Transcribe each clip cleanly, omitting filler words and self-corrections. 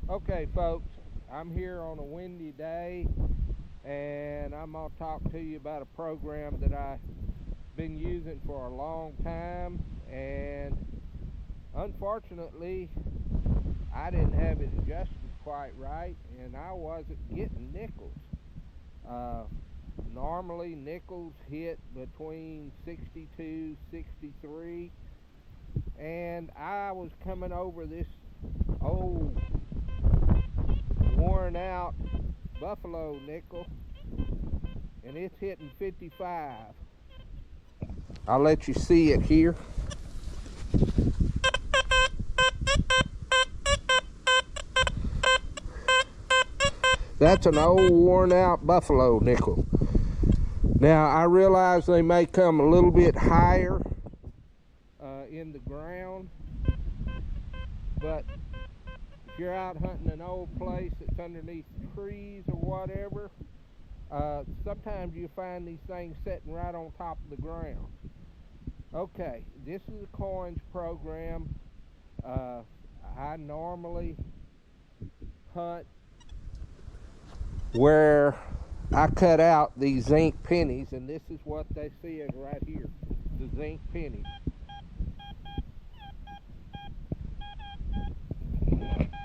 Okay, folks, I'm here on a windy day and I'm going to talk to you about a program that I've been using for a long time, and unfortunately, I didn't have it adjusted quite right and I wasn't getting nickels. Uh, Normally, nickels hit between 62, 63, and I was coming over this old worn out buffalo nickel and it's hitting 55. I'll let you see it here. That's an old worn out buffalo nickel. Now I realize they may come a little bit higher in the ground, but if you're out hunting an old place that's underneath trees or whatever, sometimes you find these things sitting right on top of the ground. Okay, this is a coins program. I normally hunt where I cut out these zinc pennies, and this is what they see it right here, the zinc penny.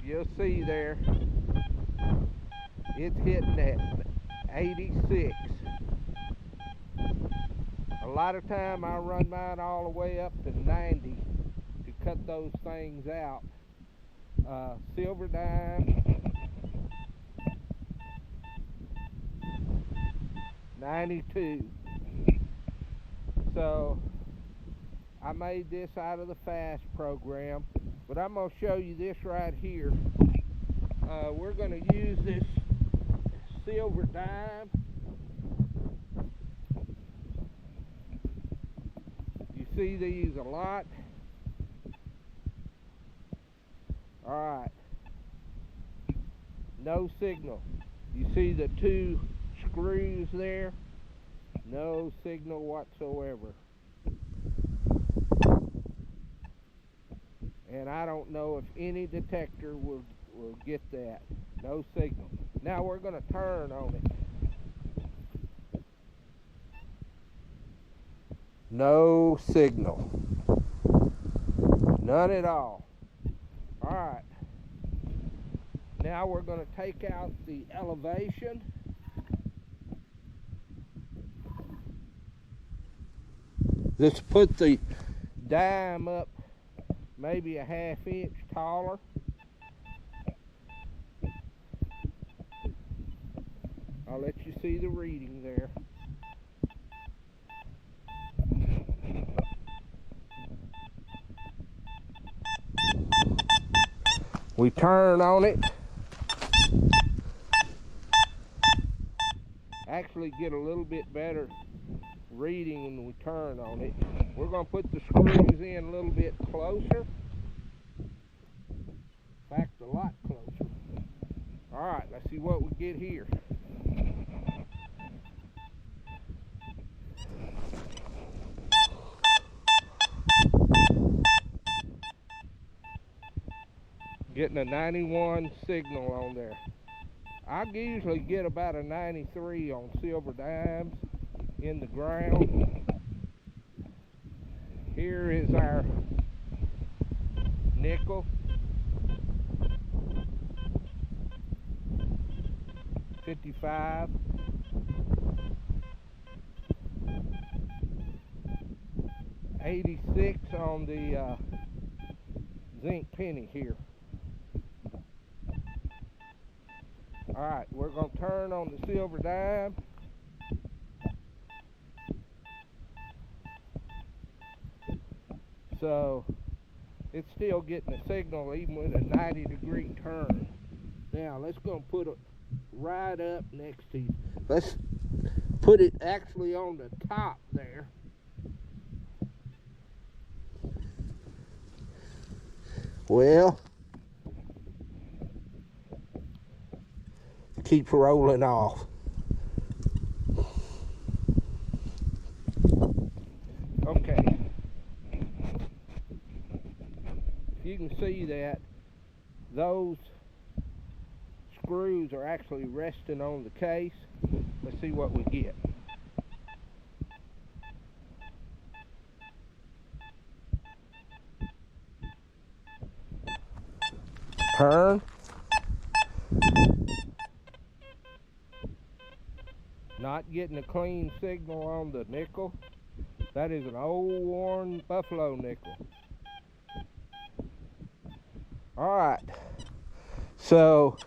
You'll see there, it's hitting at 86. A lot of time I run mine all the way up to 90 to cut those things out. Silver dime, 92. So I made this out of the fast program, but I'm going to show you this right here. We're going to use this silver dime. You see these a lot. Alright, no signal. You see the two screws there? No signal whatsoever. And I don't know if any detector will get that. No signal. Now we're going to turn on it. No signal. None at all. Alright. Now we're going to take out the elevation. Let's put the dime up maybe a half inch taller. I'll let you see the reading there. We turn on it. Actually get a little bit better reading when we turn on it. We're going to put the screws in a little bit closer. In fact, a lot closer. Alright, let's see what we get here. Getting a 91 signal on there. I usually get about a 93 on silver dimes in the ground. Here is our nickel. 55. $86 on the zinc penny here. Alright, we're going to turn on the silver dime. So it's still getting a signal even with a 90-degree turn. Now let's go put it right up next to you. Let's put it actually on the top there. Well, keeps rolling off. Okay. You can see that those screws are actually resting on the case. Let's see what we get. Turn. Not getting a clean signal on the nickel. That is an old worn buffalo nickel. Alright, so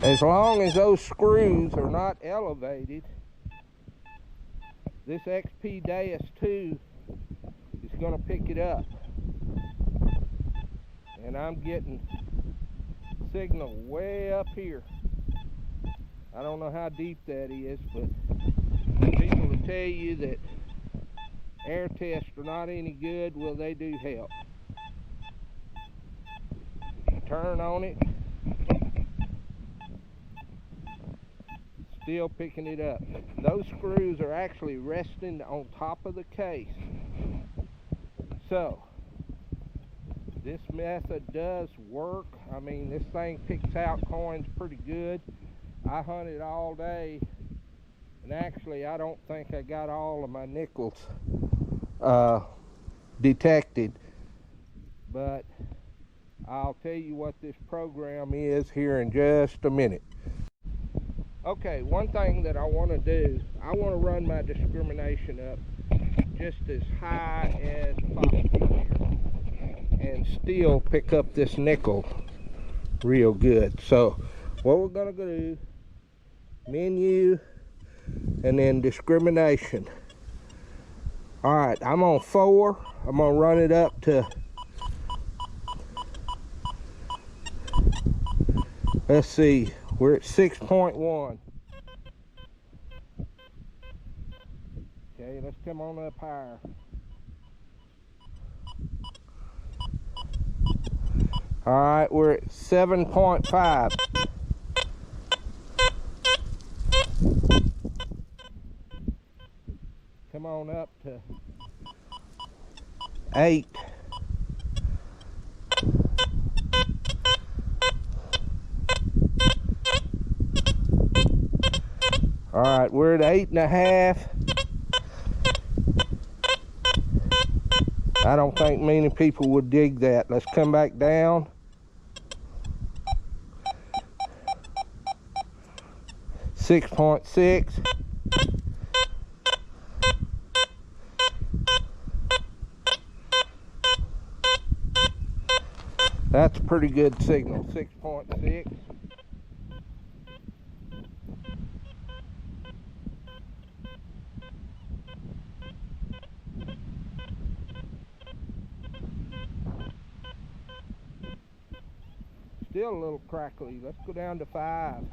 as long as those screws are not elevated, this XP Deus 2 is going to pick it up. And I'm getting signal way up here. I don't know how deep that is, but people will tell you that air tests are not any good. Well, they do help. Turn on it. Still picking it up. Those screws are actually resting on top of the case. So, this method does work. I mean, this thing picks out coins pretty good. I hunted all day, and actually I don't think I got all of my nickels detected, but I'll tell you what this program is here in just a minute. Okay, one thing that I want to do, I want to run my discrimination up just as high as possible here and still pick up this nickel real good. So what we're going to do, menu and then discrimination. Alright, I'm on 4. I'm going to run it up to, let's see, we're at 6.1. Okay, let's come on up higher. Alright, we're at 7.5. Come on up to 8. Alright, we're at 8.5. I don't think many people would dig that. Let's come back down. $6.6. That's a pretty good signal, 6.6. Still a little crackly. Let's go down to 5.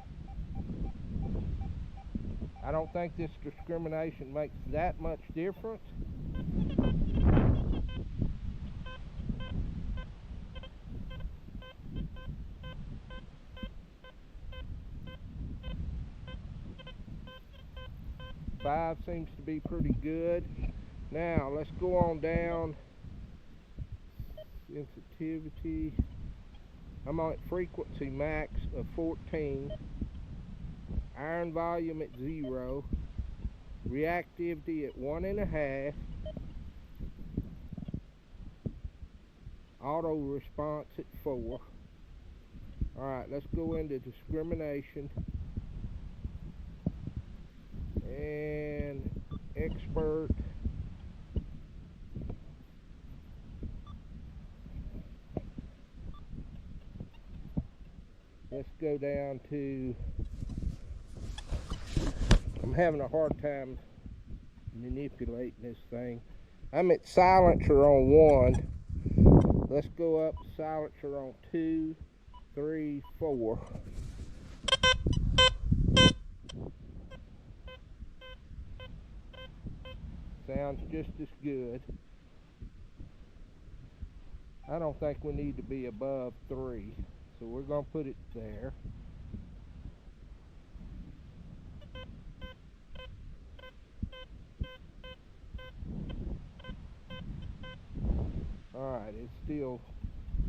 I don't think this discrimination makes that much difference. Five seems to be pretty good. Now let's go on down. Sensitivity. I'm on frequency max of 14. Iron volume at 0. Reactivity at 1.5. Auto response at 4. Alright, let's go into discrimination. And expert. Let's go down to, I'm having a hard time manipulating this thing. I'm at silencer on 1. Let's go up silencer on 2, 3, 4. Sounds just as good. I don't think we need to be above 3, so we're going to put it there. Alright, it's still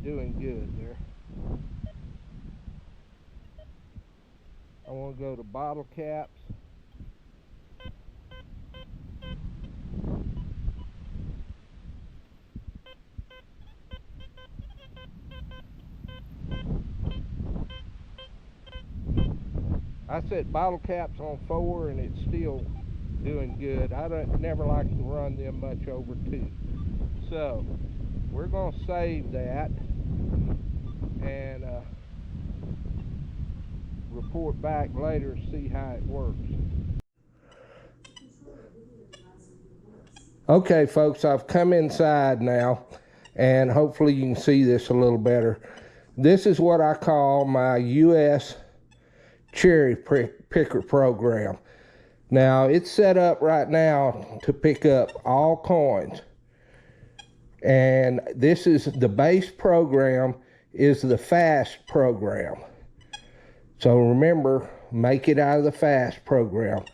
doing good there. going to go to bottle caps. I set bottle caps on 4 and it's still doing good. I never like to run them much over 2. So we're going to save that and report back later to see how it works. Okay folks, I've come inside now and hopefully you can see this a little better. This is what I call my US cherry picker program. Now it's set up right now to pick up all coins, and this is the base program is the fast program. So remember, make it out of the fast program.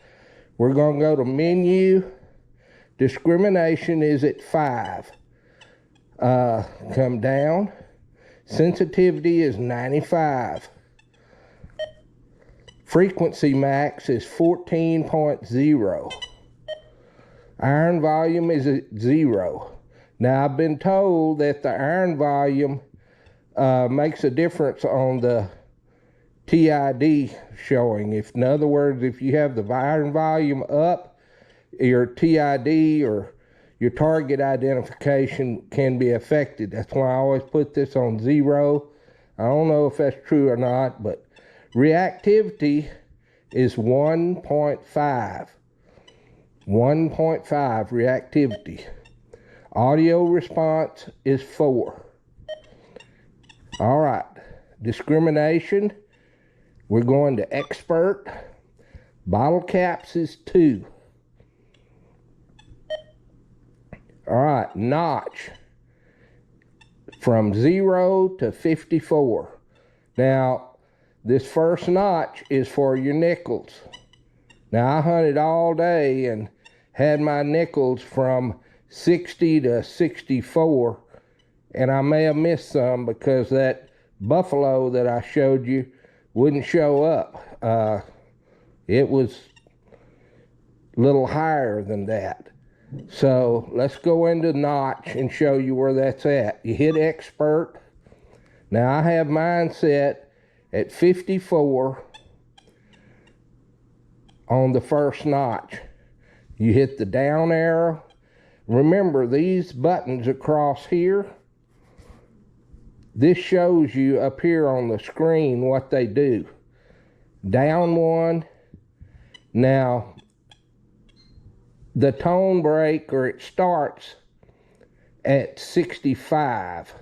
We're going to go to menu. Discrimination is at 5. Come down. Sensitivity is 95. Frequency max is 14.0. Iron volume is at 0. Now I've been told that the iron volume makes a difference on the TID showing. In other words, if you have the iron volume up, your TID or your target identification can be affected. That's why I always put this on 0. I don't know if that's true or not, but reactivity is 1.5. 1.5 reactivity. Audio response is 4. All right, discrimination, we're going to expert. Bottle caps is 2. All right, notch, from 0 to 54. Now, this first notch is for your nickels. Now, I hunted all day and had my nickels from 60 to 64, and I may have missed some because that buffalo that I showed you wouldn't show up. It was a little higher than that. So let's go into notch and show you where that's at. You hit expert. Now I have mine set at 54 on the first notch. You hit the down arrow. Remember, these buttons across here, this shows you up here on the screen what they do. Down 1. Now, the tone break, or it starts at 65.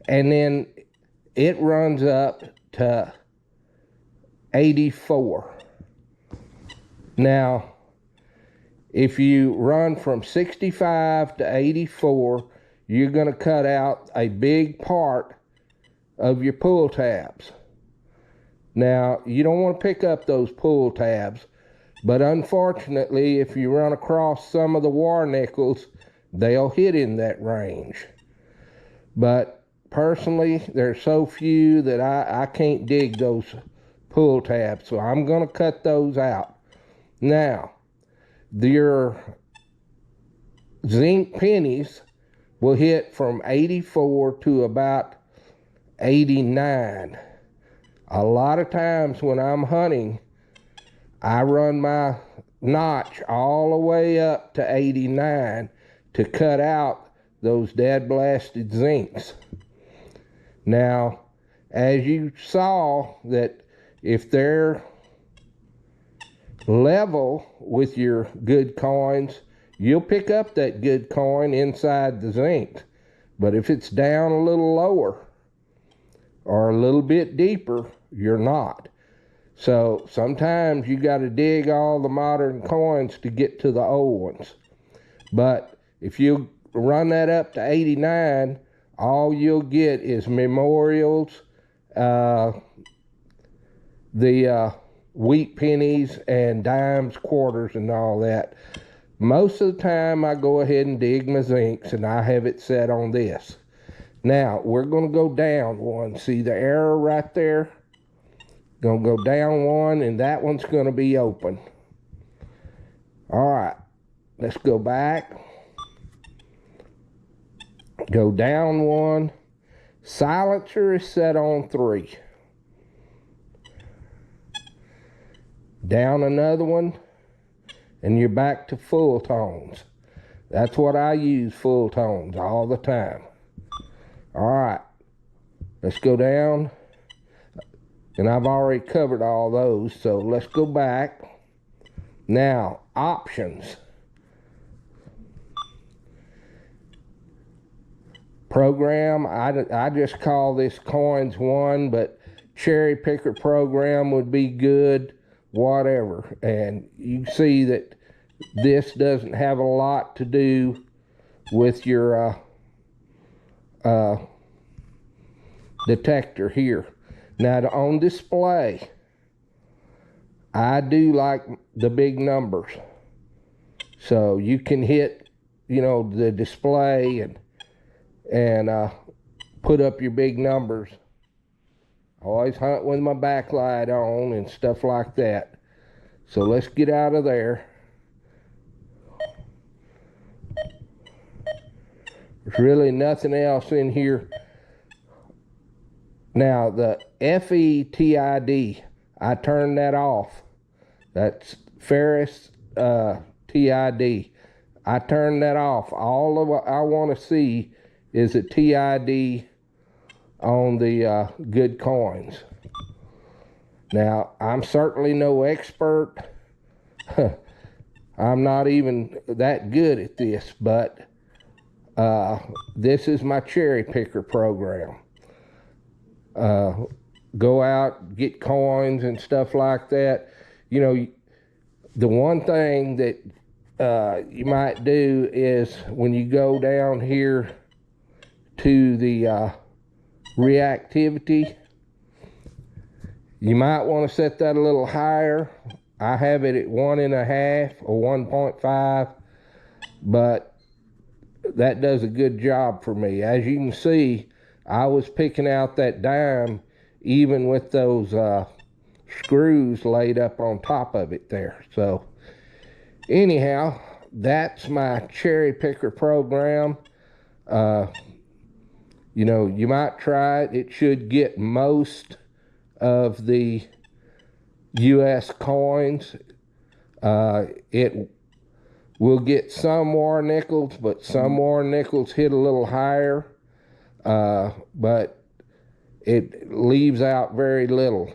And then it runs up to 84. Now, if you run from 65 to 84, you're going to cut out a big part of your pull tabs. Now, you don't want to pick up those pull tabs, but unfortunately, if you run across some of the war nickels, they'll hit in that range. But personally, there's so few that I can't dig those pull tabs, so I'm going to cut those out. Now, your zinc pennies will hit from 84 to about 89. A lot of times when I'm hunting, I run my notch all the way up to 89 to cut out those dead blasted zincs. Now, as you saw, that if they're level with your good coins, you'll pick up that good coin inside the zinc. But if it's down a little lower or a little bit deeper, you're not. So sometimes you got to dig all the modern coins to get to the old ones. But if you run that up to 89, all you'll get is memorials, the wheat pennies and dimes, quarters, and all that. Most of the time I go ahead and dig my zincs, and I have it set on this. Now we're going to go down 1. See the arrow right there? Gonna go down one, and that one's gonna be open. All right, let's go back. Go down one. Silencer is set on 3. Down another one, and you're back to full tones. That's what I use, full tones, all the time. All right, let's go down. And I've already covered all those, so let's go back. Now, options. Program, I just call this coins 1, but cherry picker program would be good, whatever. And you see that this doesn't have a lot to do with your detector here. Now, on display, I do like the big numbers. So you can hit, you know, the display and put up your big numbers. I always hunt with my backlight on and stuff like that. So let's get out of there. There's really nothing else in here. Now, the FETID, I turned that off. That's Ferris TID. I turned that off. All of what I want to see is a TID on the good coins. Now, I'm certainly no expert. I'm not even that good at this, but this is my cherry picker program. Go out, get coins and stuff like that. You know, the one thing that you might do is when you go down here to the reactivity, you might want to set that a little higher. I have it at 1.5 or 1.5, but that does a good job for me. As you can see, I was picking out that dime even with those screws laid up on top of it there. So anyhow, that's my cherry picker program. You know, you might try it. It should get most of the US coins. It will get some more nickels, but some more nickels hit a little higher. But it leaves out very little.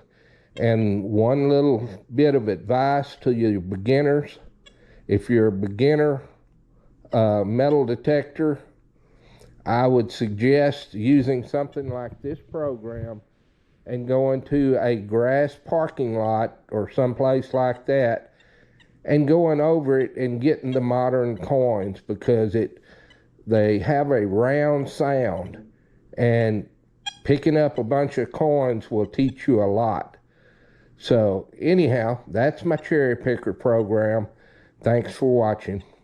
And one little bit of advice to your beginners: if you're a beginner metal detector, I would suggest using something like this program and going to a grass parking lot or someplace like that and going over it and getting the modern coins, because they have a round sound, and picking up a bunch of coins will teach you a lot. So anyhow, that's my cherry picker program. Thanks for watching.